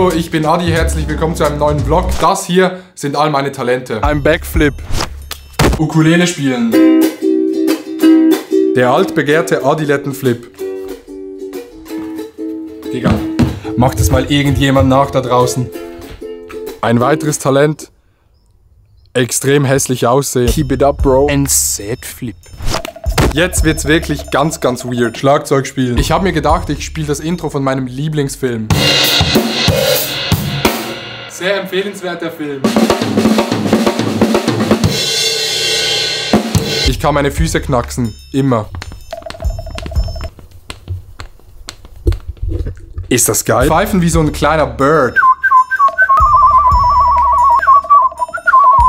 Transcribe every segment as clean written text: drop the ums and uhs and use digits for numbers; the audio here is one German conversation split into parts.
Hallo, ich bin Adi, herzlich willkommen zu einem neuen Vlog. Das hier sind all meine Talente. Ein Backflip. Ukulele spielen. Der altbegehrte Adilettenflip. Digga, macht es mal irgendjemand nach da draußen. Ein weiteres Talent. Extrem hässlich aussehen. Keep it up, bro. Ein Z-Flip. Jetzt wird's wirklich ganz weird. Schlagzeug spielen. Ich habe mir gedacht, ich spiele das Intro von meinem Lieblingsfilm. Sehr empfehlenswerter Film. Ich kann meine Füße knacksen. Immer. Ist das geil? Pfeifen wie so ein kleiner Bird.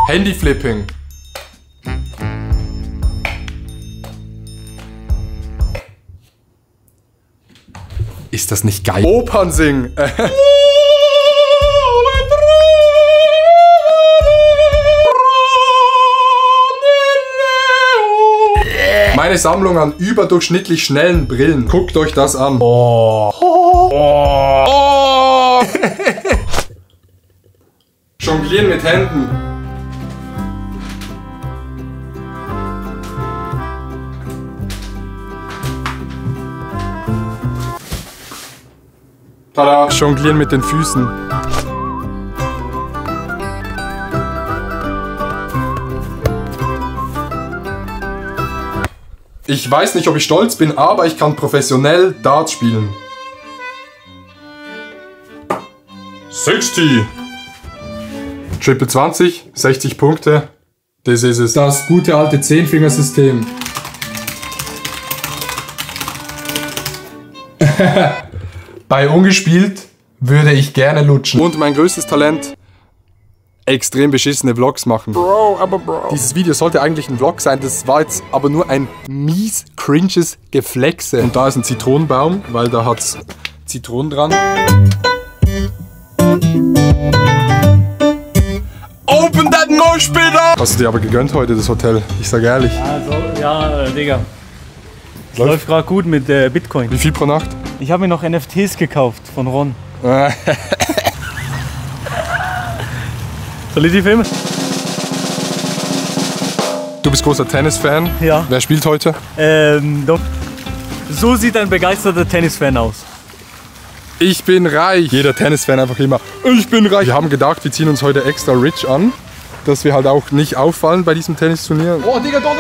Handyflipping. Ist das nicht geil? Opern singen. Meine Sammlung an überdurchschnittlich schnellen Brillen. Guckt euch das an. Oh. Oh. Jonglieren mit Händen. Tada. Jonglieren mit den Füßen. Ich weiß nicht, ob ich stolz bin, aber ich kann professionell Darts spielen. 60. Triple 20, 60 Punkte. Das ist es. Das gute alte 10-Fingersystem. Bei ungespielt würde ich gerne lutschen. Und mein größtes Talent: extrem beschissene Vlogs machen. Bro, aber Bro. Dieses Video sollte eigentlich ein Vlog sein, das war jetzt aber nur ein mies cringes Geflexe. Und da ist ein Zitronenbaum, weil da hat's Zitronen dran. Open that Mosh bitte! Hast du dir aber gegönnt heute, das Hotel? Ich sag ehrlich. Also, ja, Digga. Es läuft gerade gut mit Bitcoin. Wie viel pro Nacht? Ich habe mir noch NFTs gekauft von Ron. Soll ich die filmen? Du bist großer Tennis-Fan. Ja. Wer spielt heute? Doch. So sieht ein begeisterter Tennisfan aus. Ich bin reich. Jeder Tennisfan einfach immer, ich bin reich. Wir haben gedacht, wir ziehen uns heute extra rich an, dass wir halt auch nicht auffallen bei diesem Tennisturnier. Oh, Digga, da.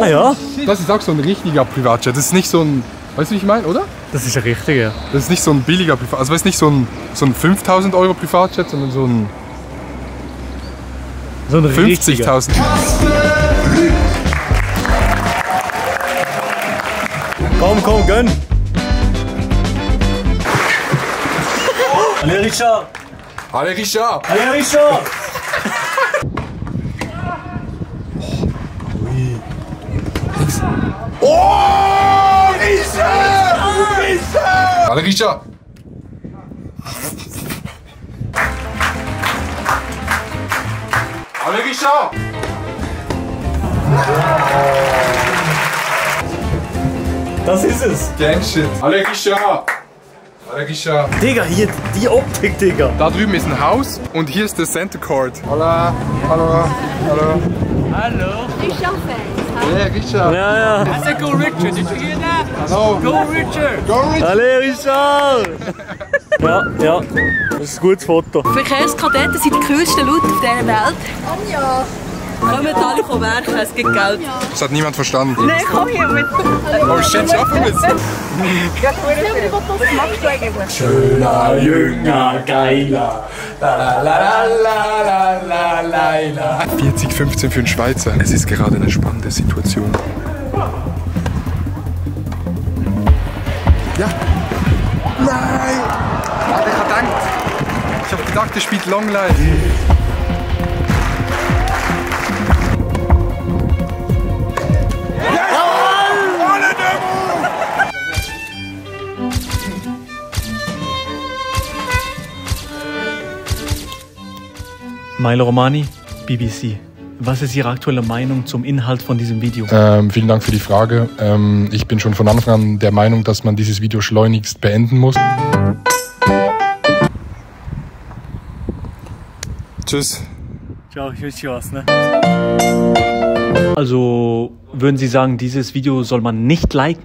Ah ja? Das ist auch so ein richtiger Privatjet. Das ist nicht so ein, weißt du, wie ich meine, oder? Das ist der richtige. Das ist nicht so ein billiger Privatjet. Also, das ist nicht so ein 5.000 Euro Privatjet, sondern so ein 50.000. Komm, gönn! Allez, Richard! Allez, Richard! Allez, Richard! Oh, Richard! Allez, Richard! Allez, Richard! Das ist es! Gangshit! Allez, Richard! Allez, Richard! Digga, hier die Optik, Digga! Da drüben ist ein Haus und hier ist der Center Court. Hallo. Hey, Richard! Ja. I said go Richard, did you hear that? Hallo! Go Richard! Go Richard! Allez, Richard! Ja, das ist ein gutes Foto. Verkehrskadetten sind die kühlsten Leute auf dieser Welt. Ja. Kommen alle werken, es gibt Geld. Das hat niemand verstanden. Nein, komm hier mit. Oh shit, schaffen wir es! Was machst du eigentlich? Schöner, jünger, geiler. 40-15 für einen Schweizer. Es ist gerade eine spannende Situation. Ja. Nein! Aber ich habe gedacht, er spielt Long Life. Milo Romani, BBC. Was ist Ihre aktuelle Meinung zum Inhalt von diesem Video? Vielen Dank für die Frage. Ich bin schon von Anfang an der Meinung, dass man dieses Video schleunigst beenden muss. Tschüss. Ciao, ich wünsche dir was, ne? Also, würden Sie sagen, dieses Video soll man nicht liken?